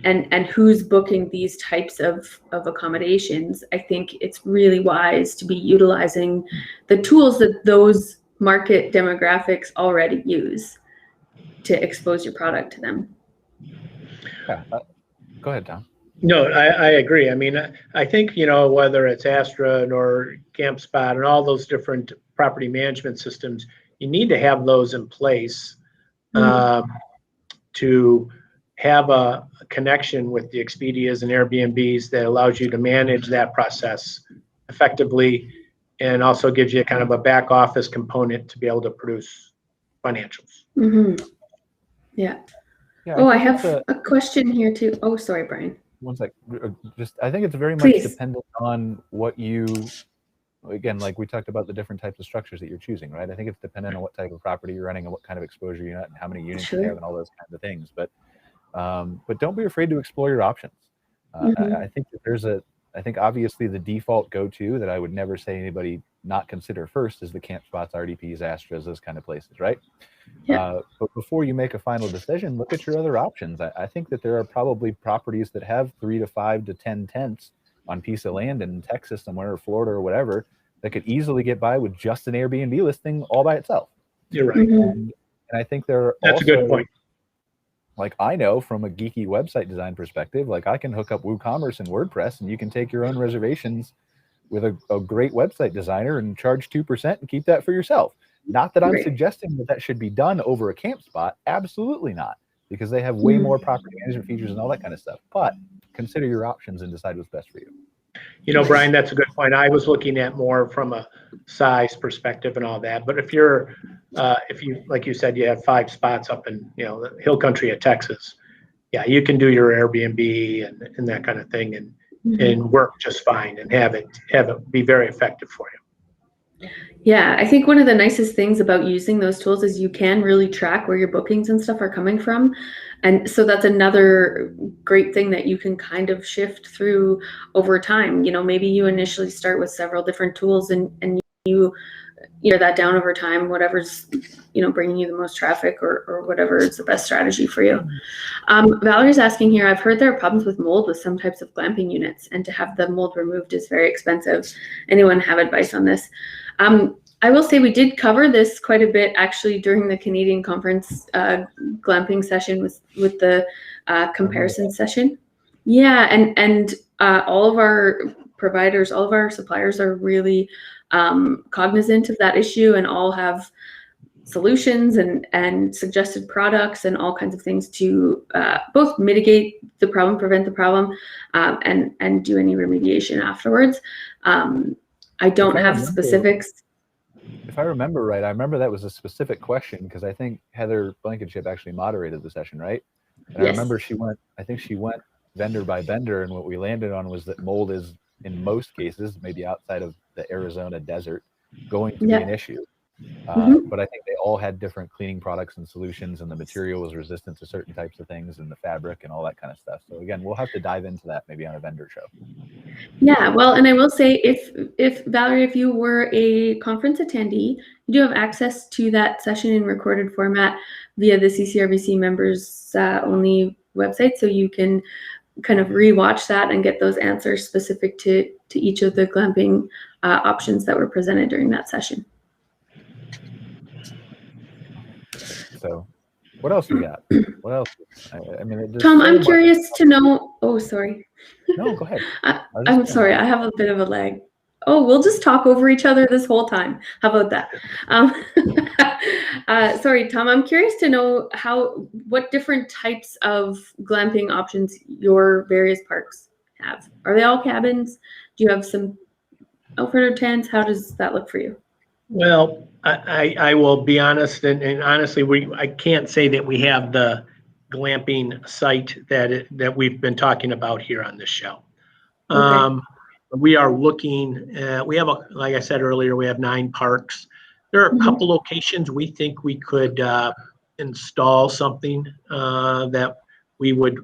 and who's booking these types of accommodations, I think it's really wise to be utilizing the tools that those market demographics already use to expose your product to them. Yeah. Go ahead, Tom. No, I agree. I mean, I think, whether it's Astra or CampSpot and all those different property management systems, you need to have those in place to have a connection with the Expedias and Airbnbs that allows you to manage that process effectively and also gives you kind of a back office component to be able to produce financials. Yeah. I have a question here too. Oh, sorry, Brian. One sec. I think it's very much dependent on what you, again, like we talked about the different types of structures that you're choosing, right? I think it's dependent on what type of property you're running and what kind of exposure you're at and how many units you have and all those kinds of things. But don't be afraid to explore your options. I think that I think obviously the default go-to that I would never say anybody not consider first is the camp spots, RDPs, Astras, those kind of places, right? But before you make a final decision, look at your other options. I think that there are probably properties that have 3 to 5 to 10 tents on a piece of land in Texas somewhere or Florida or whatever that could easily get by with just an Airbnb listing all by itself. You're right. And I think that's a good point. Like, I know from a geeky website design perspective, like I can hook up WooCommerce and WordPress and you can take your own reservations with a great website designer and charge 2% and keep that for yourself. Not that I'm suggesting that should be done over a camp spot. Absolutely not, because they have way more property management features and all that kind of stuff. But consider your options and decide what's best for you. Brian, that's a good point. I was looking at more from a size perspective and all that. But if you, like you said, you have 5 spots up in, the hill country of Texas, yeah, you can do your Airbnb and that kind of thing and work just fine and have it be very effective for you. Yeah, I think one of the nicest things about using those tools is you can really track where your bookings and stuff are coming from. And so that's another great thing that you can kind of shift through over time. Maybe you initially start with several different tools and you that down over time, whatever's, bringing you the most traffic or whatever is the best strategy for you. Valerie's asking here, I've heard there are problems with mold with some types of glamping units, and to have the mold removed is very expensive. Anyone have advice on this? I will say we did cover this quite a bit actually during the Canadian conference glamping session with the comparison session. Yeah, and all of our providers, all of our suppliers are really cognizant of that issue and all have solutions and suggested products and all kinds of things to both mitigate the problem, prevent the problem, and do any remediation afterwards. I don't have specifics. if I remember right, I remember that was a specific question because I think Heather Blankenship actually moderated the session, right? And I remember I think she went vendor by vendor, and what we landed on was that mold is, in most cases, maybe outside of the Arizona desert, going to be an issue. But I think they all had different cleaning products and solutions, and the material was resistant to certain types of things, and the fabric and all that kind of stuff. So again, we'll have to dive into that maybe on a vendor show. Yeah, well, and I will say, if Valerie, if you were a conference attendee, you do have access to that session in recorded format via the CCRVC members only website, so you can kind of rewatch that and get those answers specific to each of the glamping options that were presented during that session. So what else we got? What else? I mean, Tom, so I'm curious to know. Oh, sorry. No, go ahead. I'm sorry. I have a bit of a lag. Oh, we'll just talk over each other this whole time. How about that? Sorry, Tom, I'm curious to know what different types of glamping options your various parks have. Are they all cabins? Do you have some outfitter tents? How does that look for you? Well, I will be honest, and honestly, I can't say that we have the glamping site that we've been talking about here on this show. Okay. We are looking. We have, like I said earlier, we have 9 parks. There are a couple locations we think we could install something that we would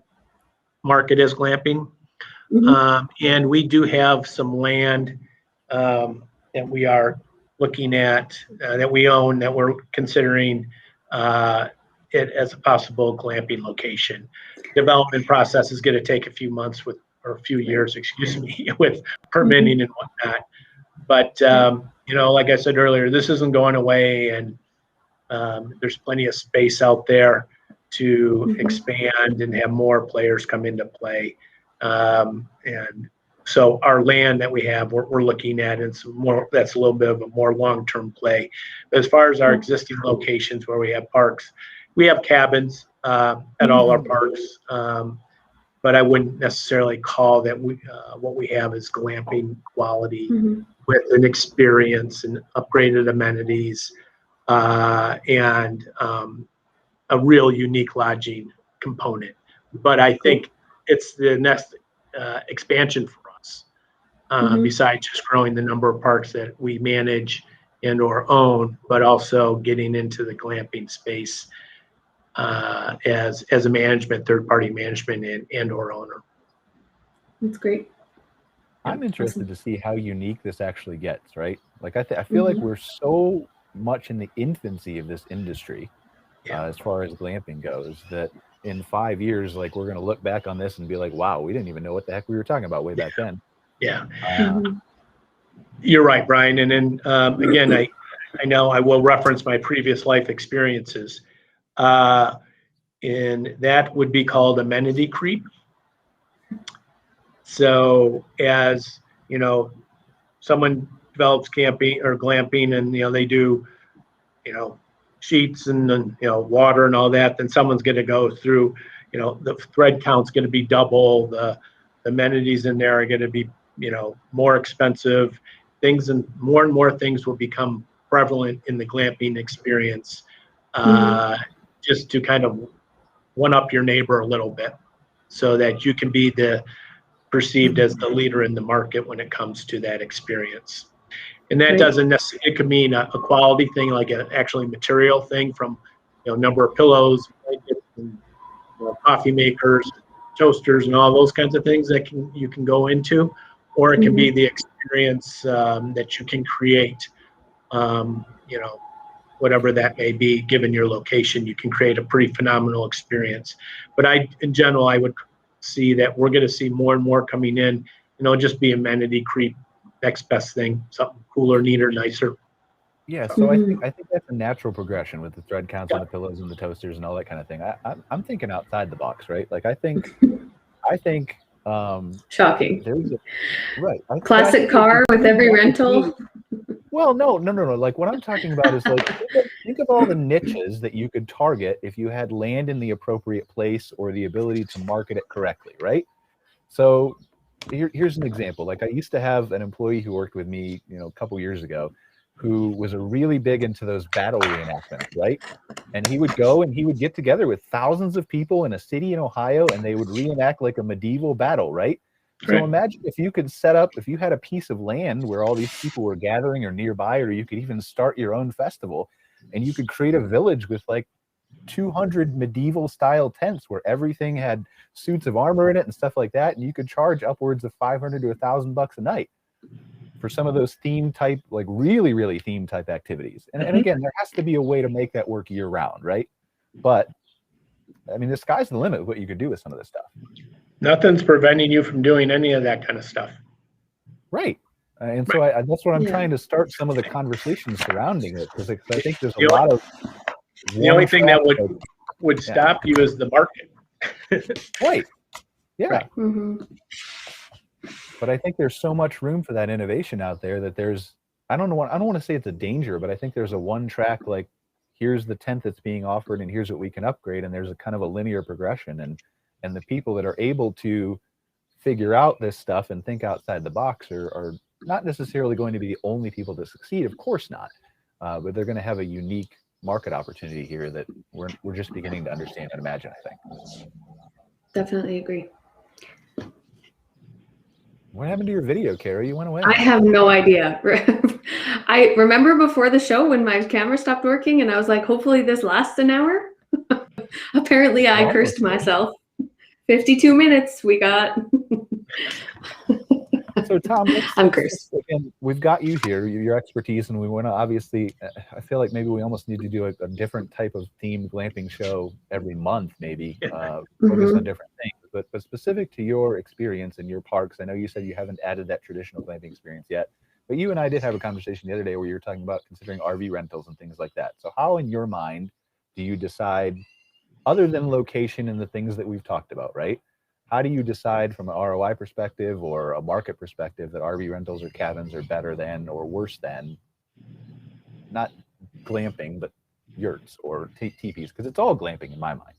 market as glamping, and we do have some land that we are looking at that we own, that we're considering it as a possible glamping location. Development process is going to take a few months or a few years, excuse me, with permitting and whatnot. But like I said earlier, this isn't going away, and there's plenty of space out there to expand and have more players come into play. And so our land that we have, we're looking at, and that's a little bit of a more long-term play. But as far as our existing locations where we have parks, we have cabins at all our parks, but I wouldn't necessarily call that what we have is glamping quality with an experience and upgraded amenities and a real unique lodging component. But I think it's the next expansion for us. Besides just growing the number of parks that we manage and or own, but also getting into the glamping space as a management, third-party management and or owner. That's great. I'm interested to see how unique this actually gets, right? Like I feel like we're so much in the infancy of this industry as far as glamping goes, that in 5 years, like we're going to look back on this and be like, wow, we didn't even know what the heck we were talking about way back then. Yeah. You're right, Brian. And then again, I know I will reference my previous life experiences. And that would be called amenity creep. So as someone develops camping or glamping, and they do sheets and water and all that, then someone's going to go through, the thread count's going to be double, the amenities in there are going to be more expensive things, and more things will become prevalent in the glamping experience, just to kind of one up your neighbor a little bit, so that you can be perceived as the leader in the market when it comes to that experience. And that doesn't necessarily, it could mean a quality thing, like an actually material thing, from number of pillows, blankets, and coffee makers, toasters, and all those kinds of things that you can go into, or it can be the experience that you can create. Whatever that may be, given your location, you can create a pretty phenomenal experience. But in general, I would see that we're going to see more and more coming in. Just be amenity creep, next best thing, something cooler, neater, nicer. Yeah, so I think that's a natural progression with the thread counts and the pillows and the toasters and all that kind of thing. I'm thinking outside the box, right? Like I think shocking. Right. Classic car with every rental. Well, no. Like what I'm talking about is like think of all the niches that you could target if you had land in the appropriate place or the ability to market it correctly, right? So here's an example. Like I used to have an employee who worked with me, a couple years ago, who was a really big into those battle reenactments, right? And he would go and he would get together with thousands of people in a city in Ohio, and they would reenact like a medieval battle, right? So imagine if you could set up, if you had a piece of land where all these people were gathering or nearby, or you could even start your own festival, and you could create a village with like 200 medieval style tents where everything had suits of armor in it and stuff like that, and you could charge upwards of $500 to $1,000 a night for some of those theme type, like really theme type activities. And again, there has to be a way to make that work year round, right? But I mean, the sky's the limit of what you could do with some of this stuff. Nothing's preventing you from doing any of that kind of stuff. Right. And so that's what I'm trying to start some of the conversations surrounding it, because I think there's a lot of... The only thing that would stop you is the market. Right. Yeah. Right. Mm-hmm. But I think there's so much room for that innovation out there that there's, I don't want to say it's a danger, but I think there's a one track, like, here's the tent that's being offered and here's what we can upgrade. And there's a kind of a linear progression, and the people that are able to figure out this stuff and think outside the box are not necessarily going to be the only people to succeed. Of course not. But they're going to have a unique market opportunity here that we're just beginning to understand and imagine, I think. Definitely agree. What happened to your video, Cara? You went away. I have no idea. I remember before the show when my camera stopped working and I was like, hopefully this lasts an hour. Apparently I cursed myself. 52 minutes we got. So Tom, I'm cursed. Again, we've got you here, your expertise, and we want to obviously, I feel like maybe we almost need to do a different type of themed glamping show every month, maybe, focus on different things. But specific to your experience in your parks, I know you said you haven't added that traditional glamping experience yet, but you and I did have a conversation the other day where you were talking about considering RV rentals and things like that. So how in your mind do you decide, other than location and the things that we've talked about, right? How do you decide from an ROI perspective or a market perspective that RV rentals or cabins are better than or worse than, not glamping, but yurts or teepees? Because it's all glamping in my mind.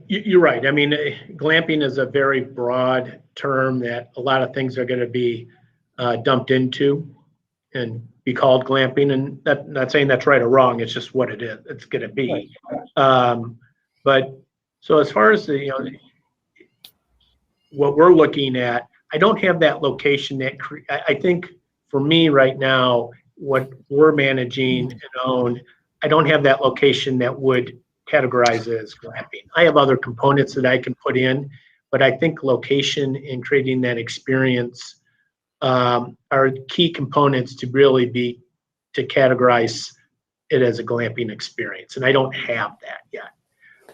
You're right. I mean, glamping is a very broad term that a lot of things are going to be dumped into and be called glamping. And not saying that's right or wrong. It's just what it is. It's going to be. But so as far as what we're looking at, I don't have that location that I think for me right now, what we're managing and own, I don't have that location that would categorize it as glamping. I have other components that I can put in, but I think location and creating that experience are key components to really be to categorize it as a glamping experience. And I don't have that yet.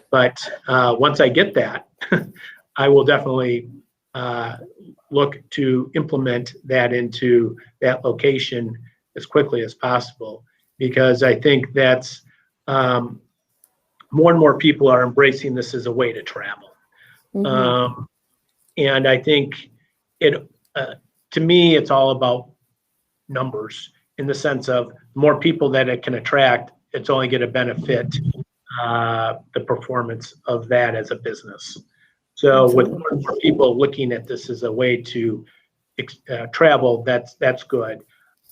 But once I get that, I will definitely look to implement that into that location as quickly as possible, because I think that's more and more people are embracing this as a way to travel. And I think to me, it's all about numbers in the sense of more people that it can attract, it's only going to benefit the performance of that as a business. So with more and more people looking at this as a way to travel, that's good.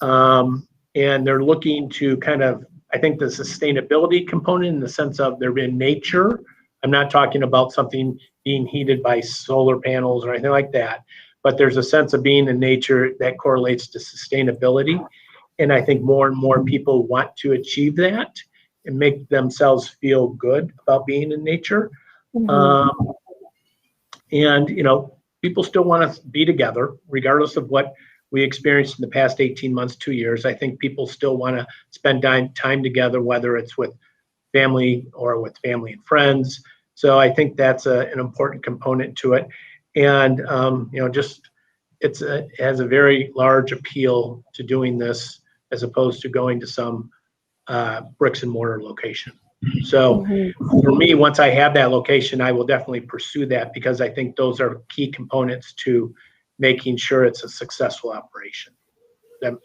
And they're looking to kind of, I think, the sustainability component in the sense of they're in nature. I'm not talking about something being heated by solar panels or anything like that, but there's a sense of being in nature that correlates to sustainability. And I think more and more people want to achieve that and make themselves feel good about being in nature. And, people still want to be together, regardless of what we experienced in the past 18 months, 2 years. I think people still want to spend time together, whether it's with family or with family and friends. So I think that's an important component to it. And, it has a very large appeal to doing this as opposed to going to some bricks and mortar location. So for me, once I have that location, I will definitely pursue that, because I think those are key components to making sure it's a successful operation. That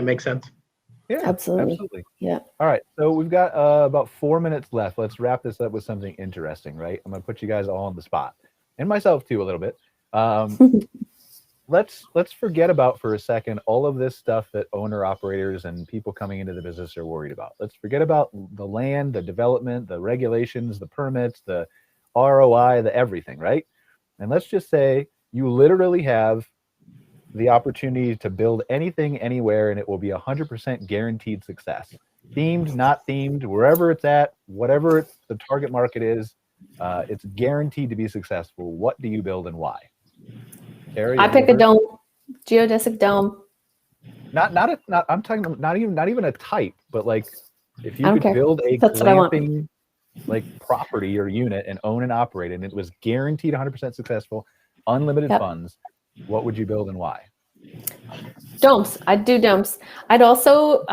makes sense? Yeah, absolutely. Yeah. All right. So we've got about 4 minutes left. Let's wrap this up with something interesting, right? I'm going to put you guys all on the spot, and myself too, a little bit. let's forget about for a second all of this stuff that owner operators and people coming into the business are worried about. Let's forget about the land, the development, the regulations, the permits, the ROI, the everything, right? And let's just say you literally have the opportunity to build anything anywhere, and it will be 100% guaranteed success. Themed, not themed, wherever it's at, whatever the target market is, it's guaranteed to be successful. What do you build and why? Cara, I pick a dome, geodesic dome. I'm talking about not even a type, but like if you could build a That's glamping like property or unit and own and operate it, and it was guaranteed 100% successful, unlimited funds, what would you build and why? Domes. I'd do domes. I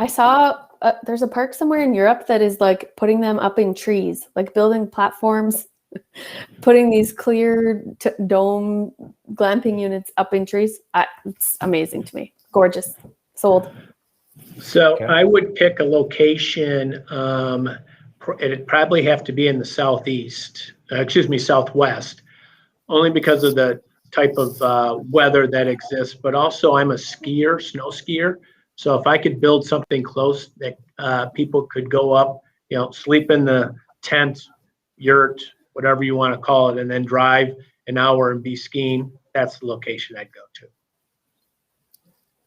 saw there's a park somewhere in Europe that is like putting them up in trees, like building platforms, putting these clear dome glamping units up in trees. It's amazing to me. Gorgeous. Sold. So I would pick a location. It'd probably have to be in the southwest, only because of the type of weather that exists. But also, I'm a skier, snow skier. So if I could build something close that people could go up, sleep in the tent, yurt, whatever you want to call it, and then drive an hour and be skiing, that's the location I'd go to.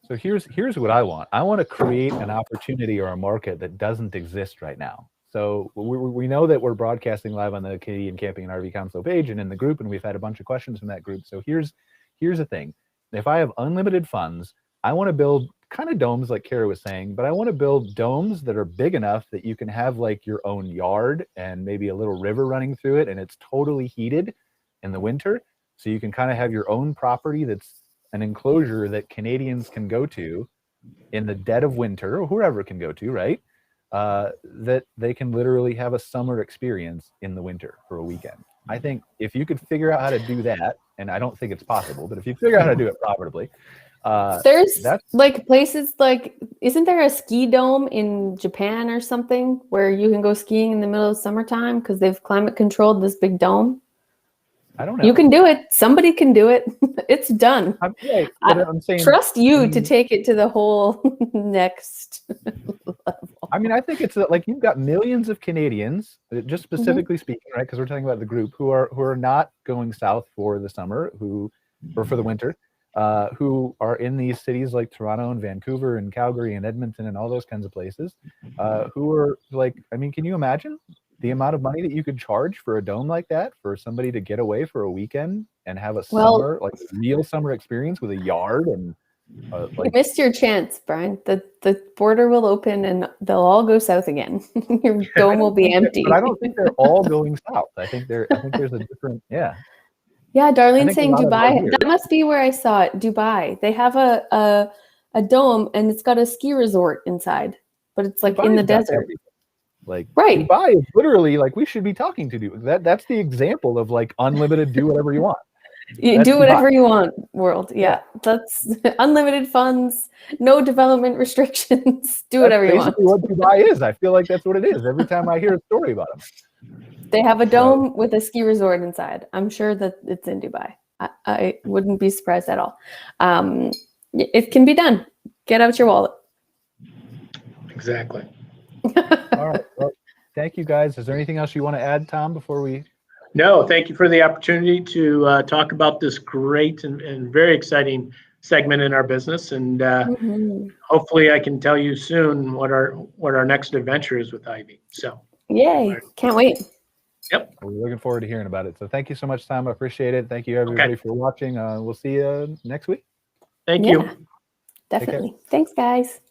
So here's what I want. I want to create an opportunity or a market that doesn't exist right now. So we know that we're broadcasting live on the Canadian Camping and RV Council page and in the group, and we've had a bunch of questions from that group. So here's the thing. If I have unlimited funds, I want to build kind of domes like Cara was saying, but I want to build domes that are big enough that you can have like your own yard and maybe a little river running through it, and it's totally heated in the winter. So you can kind of have your own property that's an enclosure that Canadians can go to in the dead of winter, or whoever can go to, right? That they can literally have a summer experience in the winter for a weekend. I think if you could figure out how to do that, and I don't think it's possible, but if you figure out how to do it profitably, there's like places like, isn't there a ski dome in Japan or something where you can go skiing in the middle of summertime because they've climate controlled this big dome? I don't know. You can do it. Somebody can do it. It's done. I'm saying, trust you to take it to the whole next level. I mean, I think it's like you've got millions of Canadians, just specifically speaking, right? Because we're talking about the group who are not going south for the summer, or for the winter, who are in these cities like Toronto and Vancouver and Calgary and Edmonton and all those kinds of places, who are like, I mean, can you imagine the amount of money that you could charge for a dome like that for somebody to get away for a weekend and have a summer, like a real summer experience with a yard and you missed your chance, Brian. The border will open and they'll all go south again. Your dome will be empty. But I don't think they're all going south. I think there's a different, Yeah, Darlene's saying Dubai. That must be where I saw it. Dubai. They have a dome and it's got a ski resort inside, but it's like in the desert. Like right. Dubai is literally like, we should be talking to you. That's the example of like unlimited, do whatever you want. You do whatever you want world. Yeah. That's unlimited funds, no development restrictions. Do whatever you want. What Dubai is. I feel like that's what it is. Every time I hear a story about them. They have a dome with a ski resort inside. I'm sure that it's in Dubai. I wouldn't be surprised at all. It can be done. Get out your wallet. Exactly. All right. Well, thank you guys. Is there anything else you want to add, Tom, before we? No, thank you for the opportunity to talk about this great and very exciting segment in our business. And hopefully I can tell you soon what our next adventure is with IVEE. So. Yay. Can't wait. Yep. We're looking forward to hearing about it. So thank you so much, Tom. I appreciate it. Thank you, everybody, for watching. We'll see you next week. Thank you. Definitely. Thanks, guys.